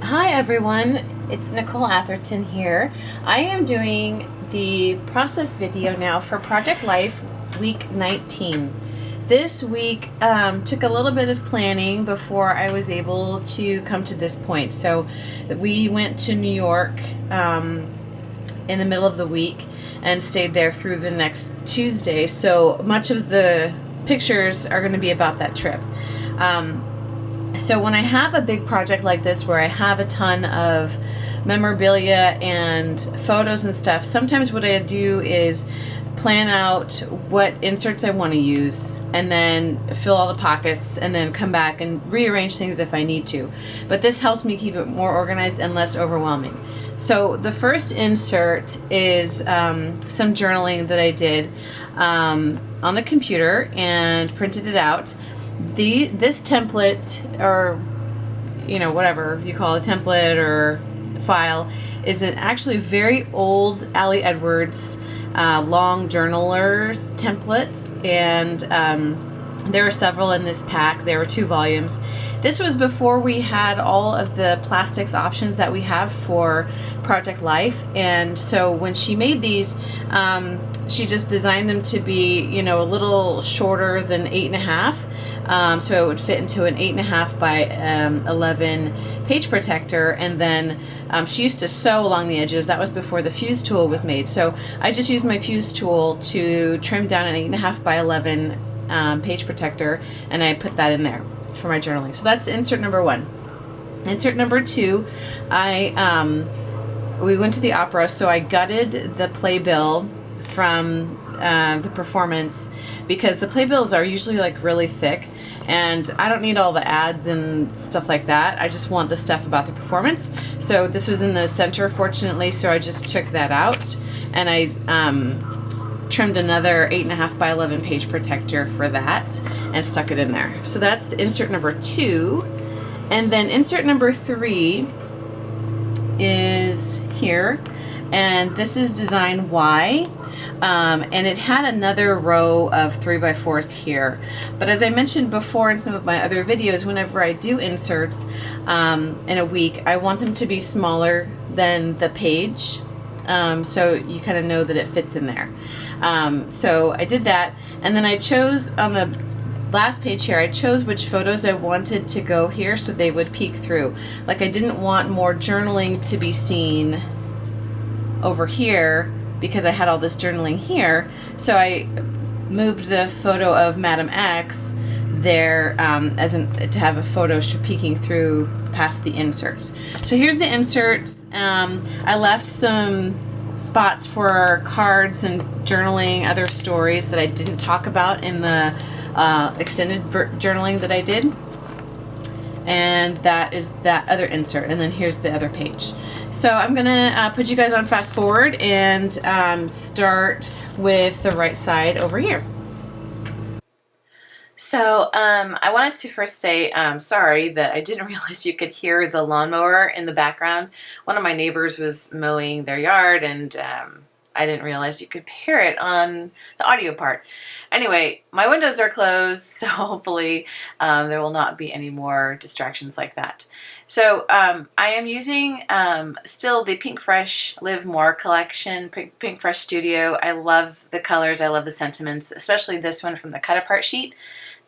Hi everyone, it's Nicole Atherton here. I am doing the process video now for Project Life week 19. This week took a little bit of planning before I was able to come to this point. So we went to New York in the middle of the week and stayed there through the next Tuesday. So much of the pictures are going to be about that trip. So when I have a big project like this where I have a ton of memorabilia and photos and stuff, sometimes what I do is plan out what inserts I want to use and then fill all the pockets and then come back and rearrange things if I need to. But this helps me keep it more organized and less overwhelming. So the first insert is some journaling that I did on the computer and printed it out. This template, or whatever you call a template or file, is an actually very old Ali Edwards long journaler templates, and there are several in this pack. There were 2 volumes. This was before we had all of the plastics options that we have for Project Life, and so when she made these, she just designed them to be, a little shorter than 8.5, so it would fit into an 8.5 by 11 page protector, and then she used to sew along the edges. That was before the fuse tool was made, so I just used my fuse tool to trim down an 8.5 by 11 page protector, and I put that in there for my journaling. So that's the insert number 1. Insert number 2, we went to the opera, so I gutted the playbill from the performance, because the playbills are usually like really thick and I don't need all the ads and stuff like that. I just want the stuff about the performance. So this was in the center, fortunately, so I just took that out and I trimmed another 8.5 by 11 page protector for that and stuck it in there. So that's the insert number 2. And then insert number 3 is here, and this is design Y, and it had another row of 3x4s here. But as I mentioned before in some of my other videos, whenever I do inserts in a week, I want them to be smaller than the page, so you kind of know that it fits in there. So I did that, and then I chose on the last page here, I chose which photos I wanted to go here so they would peek through. Like, I didn't want more journaling to be seen over here because I had all this journaling here, so I moved the photo of Madam X there to have a photo peeking through past the inserts. So here's the inserts. I left some spots for cards and journaling, other stories that I didn't talk about in the extended journaling that I did, and that is that other insert, and then here's the other page. So I'm gonna put you guys on fast forward and start with the right side over here. So I wanted to first say sorry that I didn't realize you could hear the lawnmower in the background. One of my neighbors was mowing their yard, and I didn't realize you could hear it on the audio part. Anyway, my windows are closed, so hopefully there will not be any more distractions like that. So I am using still the Pink Fresh Live More collection, Pink Fresh Studio. I love the colors, I love the sentiments, especially this one from the cut apart sheet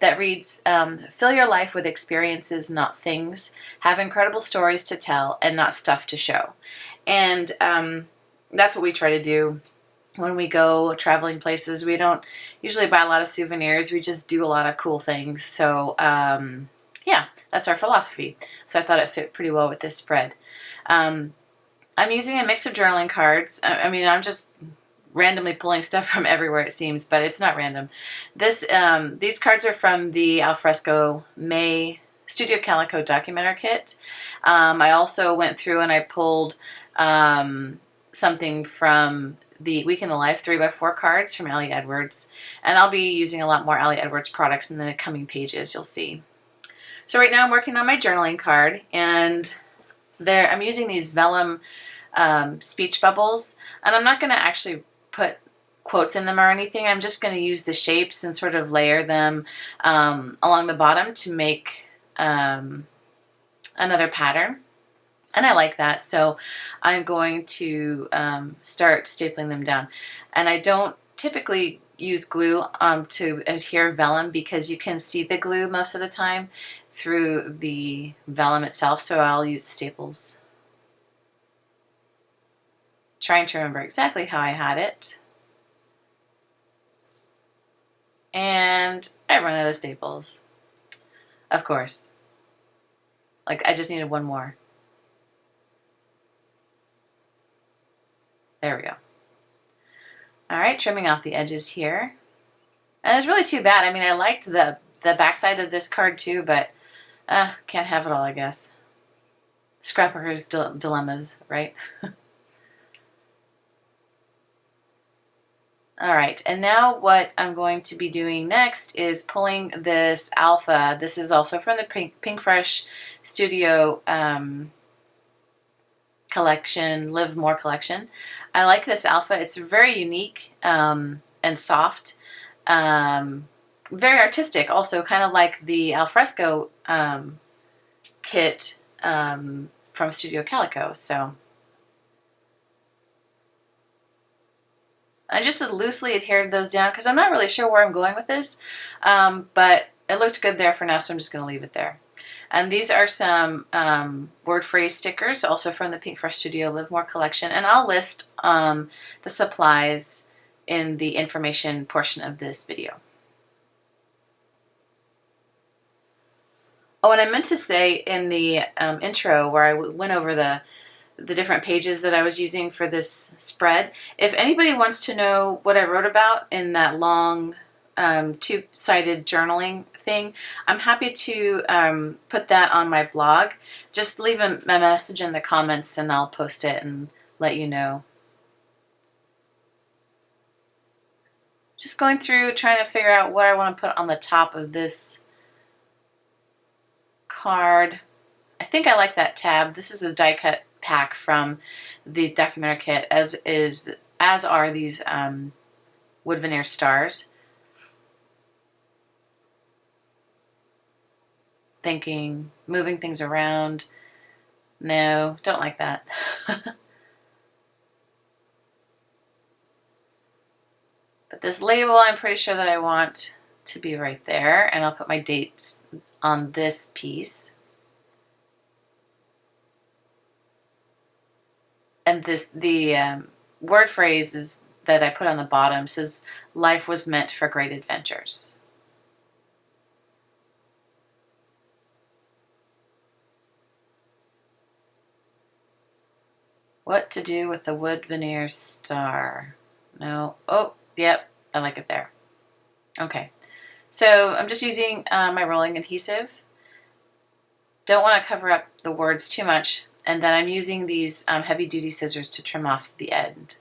that reads, fill your life with experiences, not things. Have incredible stories to tell and not stuff to show. And that's what we try to do when we go traveling places. We don't usually buy a lot of souvenirs. We just do a lot of cool things. So yeah, that's our philosophy. So I thought it fit pretty well with this spread. I'm using a mix of journaling cards. I mean, I'm just randomly pulling stuff from everywhere, it seems, but it's not random. These cards are from the Alfresco May Studio Calico Documenter Kit. I also went through and I pulled something from the Week in the Life 3x4 cards from Ali Edwards, and I'll be using a lot more Ali Edwards products in the coming pages, you'll see. So right now I'm working on my journaling card, and I'm using these vellum speech bubbles, and I'm not going to actually put quotes in them or anything. I'm just going to use the shapes and sort of layer them along the bottom to make another pattern. And I like that, so I'm going to start stapling them down. And I don't typically use glue to adhere vellum because you can see the glue most of the time through the vellum itself, so I'll use staples. Trying to remember exactly how I had it. And I run out of staples. Of course. Like, I just needed one more. There we go. All right, trimming off the edges here. And it's really too bad. I mean, I liked the backside of this card too, but can't have it all, I guess. Scrapbooker's dilemmas, right? All right, and now what I'm going to be doing next is pulling this alpha. This is also from the Pink Fresh Studio collection, Live More collection. I like this alpha. It's very unique and soft. Very artistic also, kind of like the alfresco kit from Studio Calico. So I just loosely adhered those down because I'm not really sure where I'm going with this, but it looked good there for now, so I'm just going to leave it there. And these are some word phrase stickers, also from the Pink Fresh Studio Live More collection, and I'll list the supplies in the information portion of this video. Oh, and I meant to say in the intro where I went over the different pages that I was using for this spread. If anybody wants to know what I wrote about in that long two-sided journaling thing, I'm happy to put that on my blog. Just leave a message in the comments and I'll post it and let you know. Just going through trying to figure out what I want to put on the top of this card. I think I like that tab. This is a die cut pack from the documentary kit, as are these wood veneer stars. Thinking, moving things around. No, don't like that. But this label, I'm pretty sure that I want to be right there, and I'll put my dates on this piece. And the word phrase that I put on the bottom says, "Life was meant for great adventures." What to do with the wood veneer star? No. Oh, yep. I like it there. Okay. So I'm just using my rolling adhesive. Don't want to cover up the words too much. And then I'm using these heavy-duty scissors to trim off the end.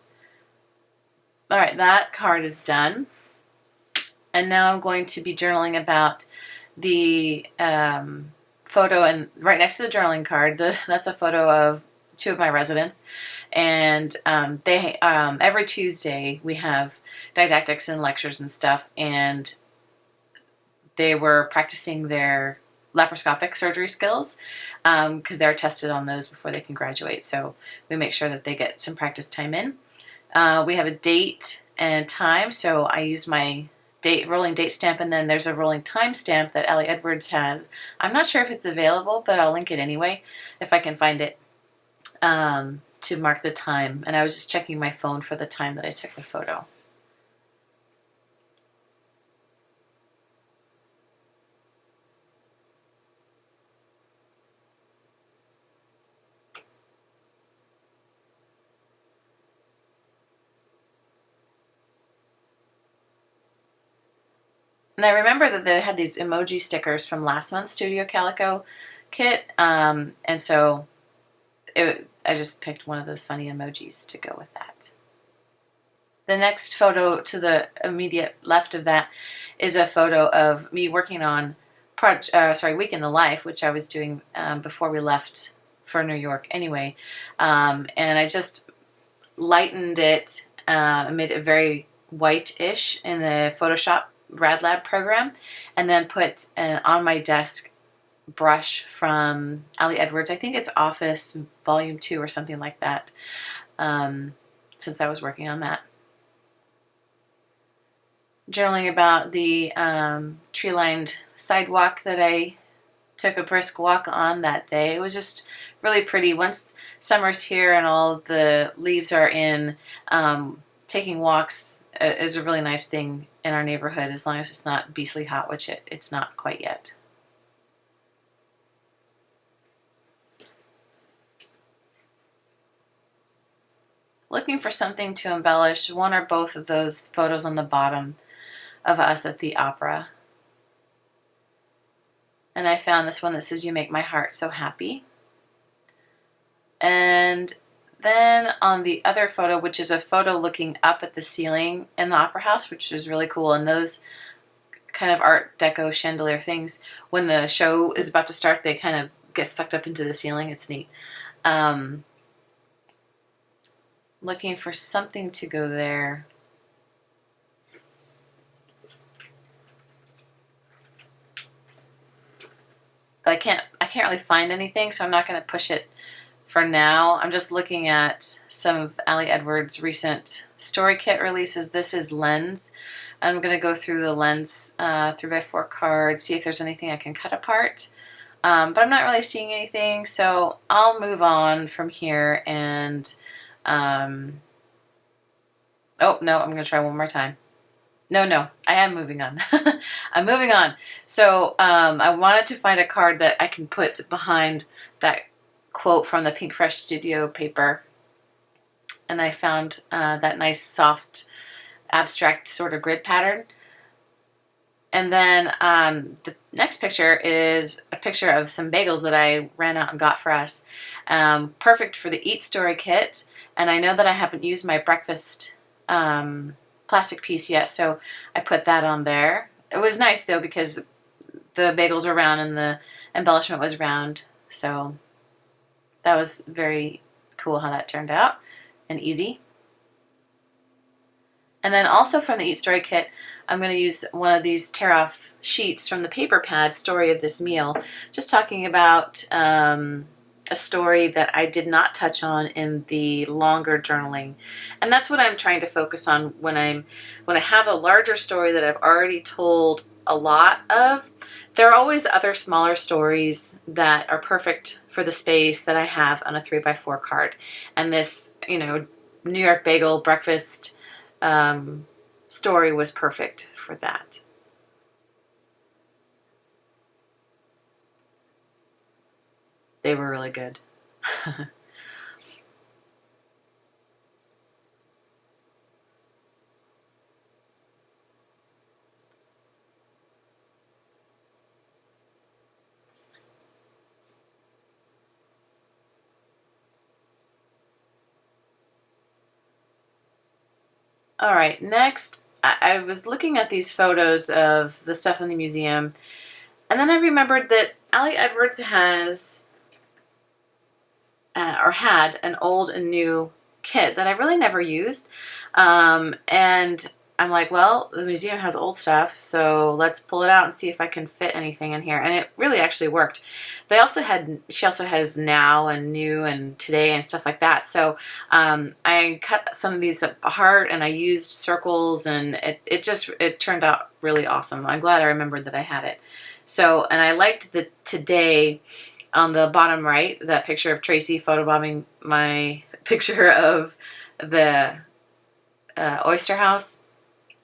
All right, that card is done. And now I'm going to be journaling about the photo, and right next to the journaling card, that's a photo of two of my residents. And they every Tuesday we have didactics and lectures and stuff, and they were practicing their laparoscopic surgery skills because they're tested on those before they can graduate. So we make sure that they get some practice time in. We have a date and time, so I use my rolling date stamp, and then there's a rolling time stamp that Ellie Edwards has. I'm not sure if it's available, but I'll link it anyway if I can find it to mark the time. And I was just checking my phone for the time that I took the photo. And I remember that they had these emoji stickers from last month's Studio Calico kit, and so I just picked one of those funny emojis to go with that. The next photo to the immediate left of that is a photo of me working on Week in the Life, which I was doing before we left for New York anyway, and I just lightened it, made it very white-ish in the Photoshop Rad Lab program, and then put on my desk brush from Ali Edwards. I think it's Office Volume 2 or something like that, since I was working on that. Journaling about the tree-lined sidewalk that I took a brisk walk on that day. It was just really pretty. Once summer's here and all the leaves are in, taking walks is a really nice thing in our neighborhood, as long as it's not beastly hot, which it's not quite yet. Looking for something to embellish one or both of those photos on the bottom of us at the opera. And I found this one that says, "You make my heart so happy." And then on the other photo, which is a photo looking up at the ceiling in the opera house, which is really cool. And those kind of Art Deco chandelier things, when the show is about to start, they kind of get sucked up into the ceiling. It's neat. Looking for something to go there. But I can't really find anything, so I'm not going to push it for now. I'm just looking at some of Ali Edwards' recent story kit releases. This is Lens. I'm going to go through the Lens 3x4 card, see if there's anything I can cut apart. But I'm not really seeing anything, so I'll move on from here and... oh, no, I'm going to try one more time. No, I am moving on. I'm moving on. So I wanted to find a card that I can put behind that quote from the Pink Fresh Studio paper. And I found that nice, soft, abstract sort of grid pattern. And then the next picture is a picture of some bagels that I ran out and got for us. Perfect for the Eat Story kit. And I know that I haven't used my breakfast plastic piece yet, so I put that on there. It was nice though because the bagels were round and the embellishment was round, so that was very cool how that turned out and easy. And then also from the Eat Story kit, I'm going to use one of these tear-off sheets from the paper pad, Story of This Meal, just talking about a story that I did not touch on in the longer journaling. And that's what I'm trying to focus on when I have a larger story that I've already told a lot of. There are always other smaller stories that are perfect for the space that I have on a 3x4 card. And this, New York bagel breakfast story was perfect for that. They were really good. All right, next, I was looking at these photos of the stuff in the museum, and then I remembered that Ali Edwards has or had an old and new kit that I really never used. And I'm like, well, the museum has old stuff, so let's pull it out and see if I can fit anything in here. And it really actually worked. She also has Now and New and Today and stuff like that. So I cut some of these apart and I used circles, and it turned out really awesome. I'm glad I remembered that I had it. So, and I liked the Today on the bottom right, that picture of Tracy photobombing my picture of the oyster house,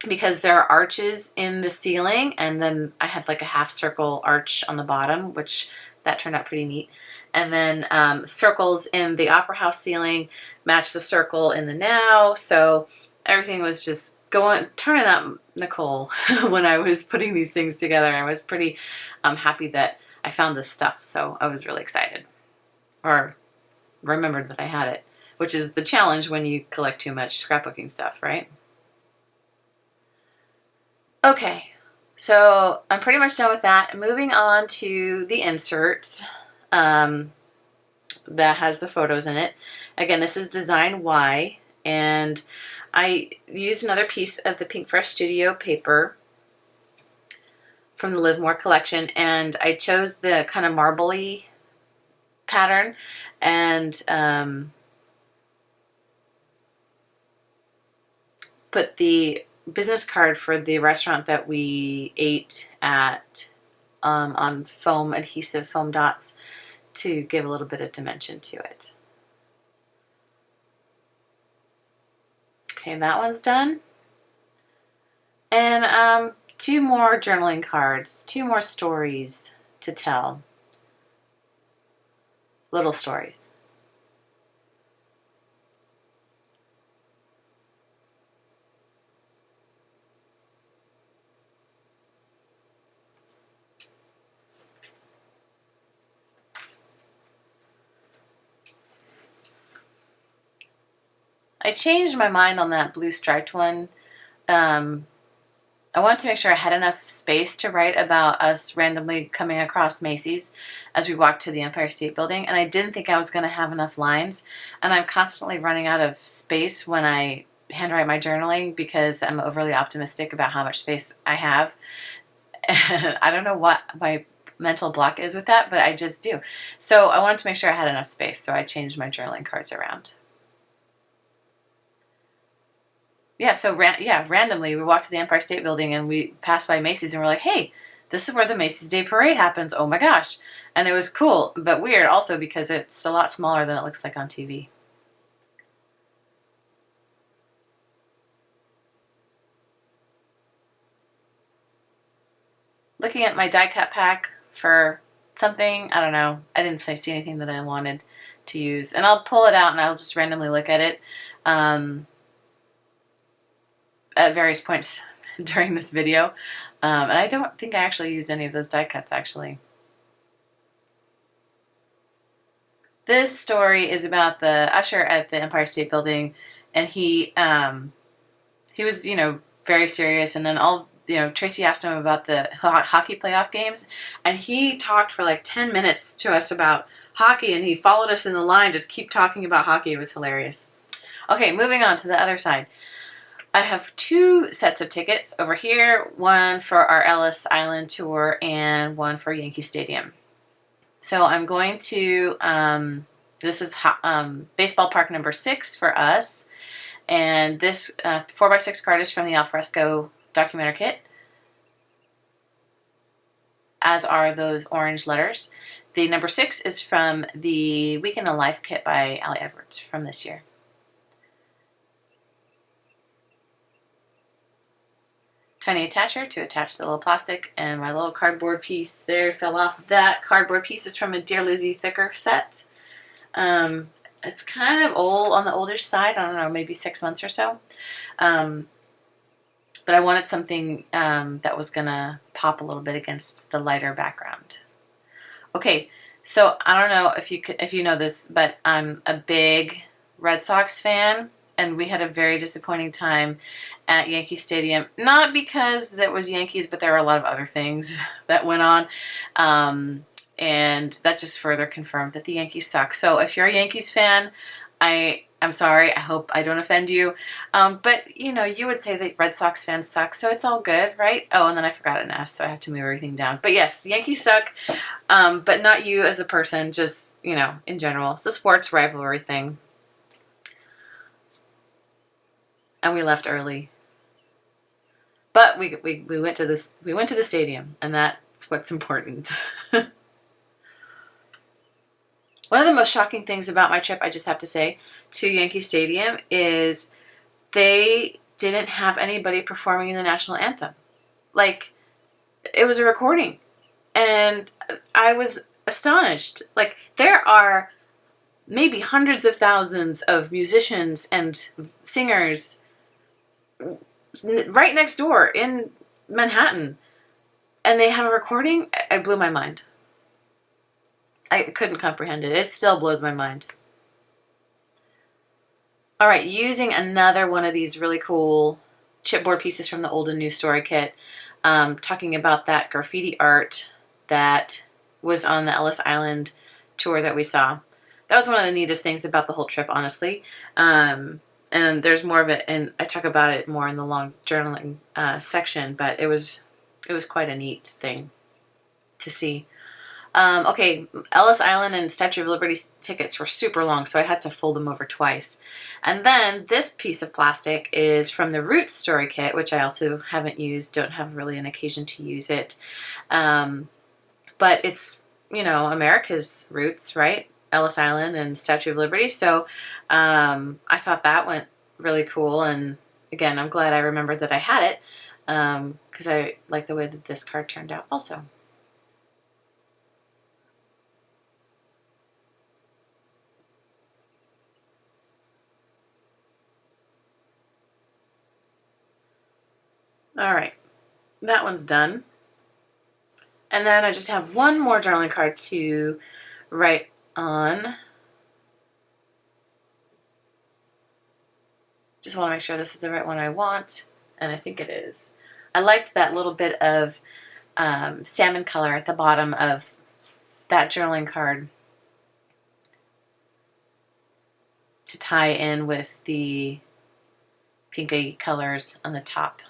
because there are arches in the ceiling, and then I had like a half circle arch on the bottom, which that turned out pretty neat. And then circles in the opera house ceiling match the circle in the Now, so everything was just turning up Nicole when I was putting these things together. I was pretty happy that I found this stuff, so I was really excited, or remembered that I had it, which is the challenge when you collect too much scrapbooking stuff, right? Okay, so I'm pretty much done with that. Moving on to the insert that has the photos in it. Again, this is Design Y, and I used another piece of the Pink Fresh Studio paper from the Live More collection, and I chose the kind of marbly pattern, and put the business card for the restaurant that we ate at on foam adhesive foam dots to give a little bit of dimension to it. Okay, that one's done. And 2 more journaling cards, 2 more stories to tell. Little stories. I changed my mind on that blue striped one. I wanted to make sure I had enough space to write about us randomly coming across Macy's as we walked to the Empire State Building, and I didn't think I was going to have enough lines, and I'm constantly running out of space when I handwrite my journaling because I'm overly optimistic about how much space I have. I don't know what my mental block is with that, but I just do. So I wanted to make sure I had enough space, so I changed my journaling cards around. Yeah, so randomly we walked to the Empire State Building and we passed by Macy's and we're like, hey, this is where the Macy's Day Parade happens. Oh my gosh. And it was cool, but weird also because it's a lot smaller than it looks like on TV. Looking at my die cut pack for something, I don't know. I didn't see anything that I wanted to use. And I'll pull it out and I'll just randomly look at it. At various points during this video. And I don't think I actually used any of those die cuts, actually. This story is about the usher at the Empire State Building, and he was, very serious, and then Tracy asked him about the hockey playoff games, and he talked for like 10 minutes to us about hockey, and he followed us in the line to keep talking about hockey. It was hilarious. Okay, moving on to the other side. I have 2 sets of tickets over here, one for our Ellis Island tour and one for Yankee Stadium. So I'm going to, this is baseball park number 6 for us, and this 4x6 card is from the Alfresco documentary kit, as are those orange letters. The number 6 is from the Week in the Life kit by Allie Edwards from this year. Tiny attacher to attach the little plastic, and my little cardboard piece there fell off of that. Cardboard piece is from a Dear Lizzie thicker set. It's kind of old, on the older side. I don't know, maybe 6 months or so. But I wanted something that was going to pop a little bit against the lighter background. Okay, so I don't know if you know this, but I'm a big Red Sox fan. And we had a very disappointing time at Yankee Stadium. Not because that was Yankees, but there were a lot of other things that went on. And that just further confirmed that the Yankees suck. So if you're a Yankees fan, I'm sorry. I hope I don't offend you. But, you would say that Red Sox fans suck, so it's all good, right? Oh, and then I forgot an S, so I have to move everything down. But yes, Yankees suck, but not you as a person, just, in general. It's a sports rivalry thing. And we left early, but we went to the stadium, and that's what's important. One of the most shocking things about my trip, I just have to say, to Yankee Stadium is they didn't have anybody performing the national anthem. Like, it was a recording, and I was astonished. Like, there are maybe hundreds of thousands of musicians and singers right next door in Manhattan, and they have a recording. I blew my mind. I couldn't comprehend it. It still blows my mind. All right, using another one of these really cool chipboard pieces from the Old and New Story kit, talking about that graffiti art that was on the Ellis Island tour that we saw. That was one of the neatest things about the whole trip, honestly. And there's more of it, and I talk about it more in the long journaling section, but it was it was quite a neat thing to see. Okay, Ellis Island and Statue of Liberty tickets were super long, so I had to fold them over twice. And then this piece of plastic is from the Roots story kit, which I also haven't used, don't have really an occasion to use it. But it's, you know, America's roots, right? Ellis Island and Statue of Liberty. So I thought that went really cool. And again, I'm glad I remembered that I had it because I like the way that this card turned out also. All right, that one's done. And then I just have one more journaling card to write on. Just want to make sure this is the right one I want, and I think it is. I liked that little bit of salmon color at the bottom of that journaling card to tie in with the pinky colors on the top.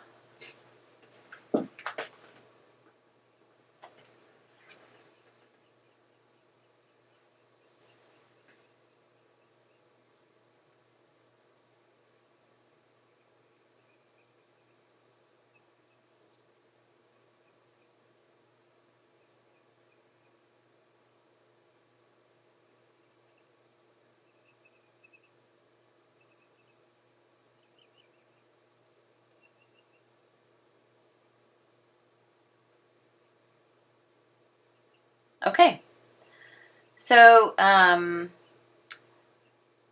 Okay, so on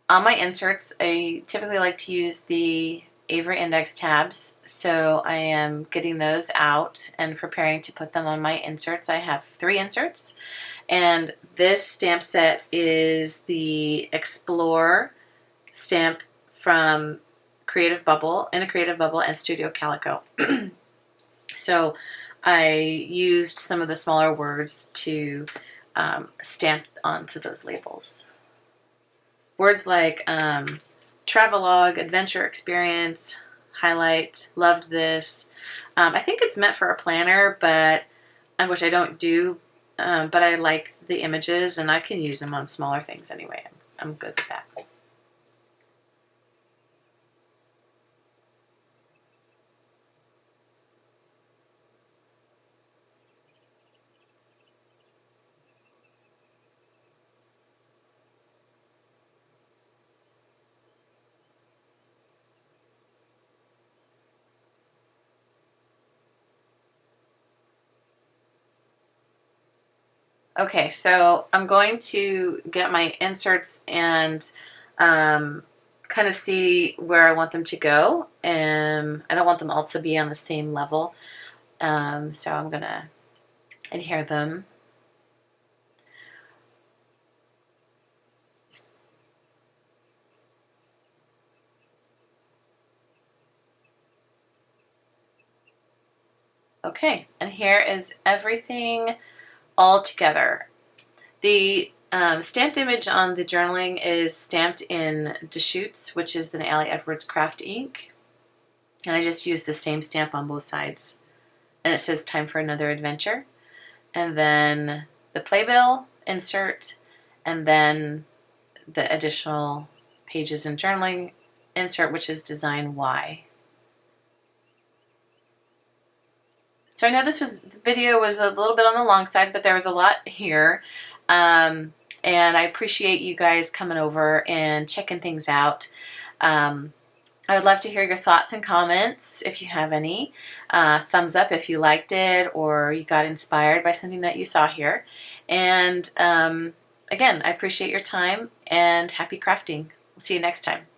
my inserts, I typically like to use the Avery Index tabs, so I am getting those out and preparing to put them on my inserts. I have 3 inserts, and this stamp set is the Explore stamp from Creative Bubble, in a Creative Bubble, and Studio Calico. So I used some of the smaller words to stamp onto those labels. Words like travelogue, adventure experience, highlight, loved this. I think it's meant for a planner, but which I don't do, but I like the images and I can use them on smaller things anyway. I'm good with that. Okay, so I'm going to get my inserts and kind of see where I want them to go. I don't want them all to be on the same level, so I'm going to adhere them. Okay, and here is everything all together. The stamped image on the journaling is stamped in Deschutes, which is the Allie Edwards Craft ink. And I just used the same stamp on both sides. And it says time for another adventure. And then the playbill insert, and then the additional pages in journaling insert, which is design Y. So I know the video was a little bit on the long side, but there was a lot here. And I appreciate you guys coming over and checking things out. I would love to hear your thoughts and comments if you have any. Thumbs up if you liked it or you got inspired by something that you saw here. And again, I appreciate your time and happy crafting. We'll see you next time.